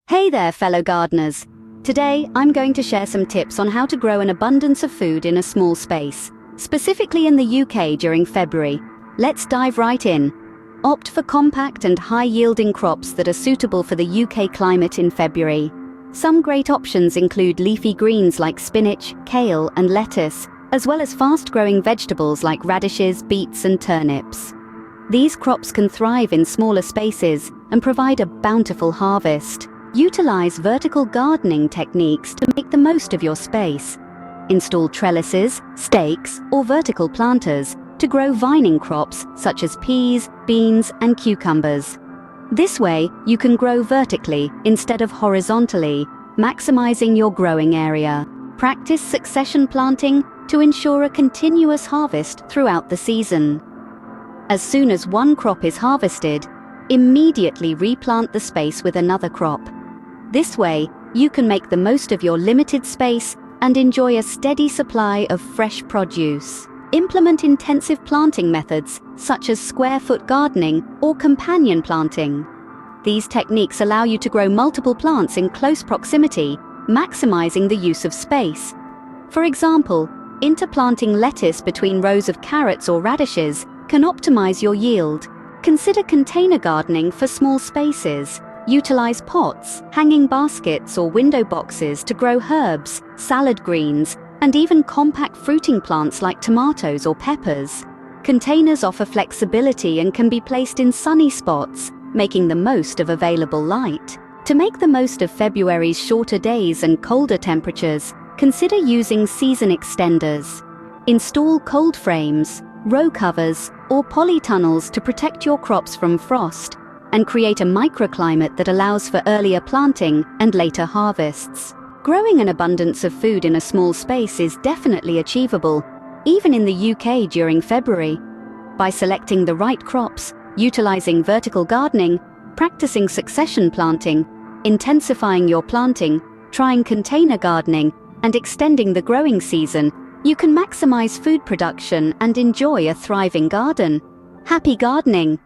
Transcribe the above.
Hey there, fellow gardeners. Today, I'm going to share some tips on how to grow an abundance of food in a small space, specifically in the UK during February. Let's dive right in. Opt for compact and high-yielding crops that are suitable for the UK climate in February. Some great options include leafy greens like spinach, kale, and lettuce, as well as fast-growing vegetables like radishes, beets, and turnips. These crops can thrive in smaller spaces and provide a bountiful harvest. Utilize vertical gardening techniques to make the most of your space. Install trellises, stakes, or vertical planters to grow vining crops such as peas, beans, and cucumbers. This way, you can grow vertically instead of horizontally, maximizing your growing area. Practice succession planting to ensure a continuous harvest throughout the season. As soon as one crop is harvested, immediately replant the space with another crop. This way, you can make the most of your limited space and enjoy a steady supply of fresh produce. Implement intensive planting methods such as square-foot gardening or companion planting. These techniques allow you to grow multiple plants in close proximity, maximizing the use of space. For example, interplanting lettuce between rows of carrots or radishes can optimize your yield. Consider container gardening for small spaces. Utilize pots, hanging baskets, or window boxes to grow herbs, salad greens, and even compact fruiting plants like tomatoes or peppers. Containers offer flexibility and can be placed in sunny spots, making the most of available light. To make the most of February's shorter days and colder temperatures, consider using season extenders. Install cold frames, row covers, or polytunnels to protect your crops from frost, and create a microclimate that allows for earlier planting and later harvests. Growing an abundance of food in a small space is definitely achievable, even in the UK during February. By selecting the right crops, utilizing vertical gardening, practicing succession planting, intensifying your planting, trying container gardening, and extending the growing season, you can maximize food production and enjoy a thriving garden. Happy gardening!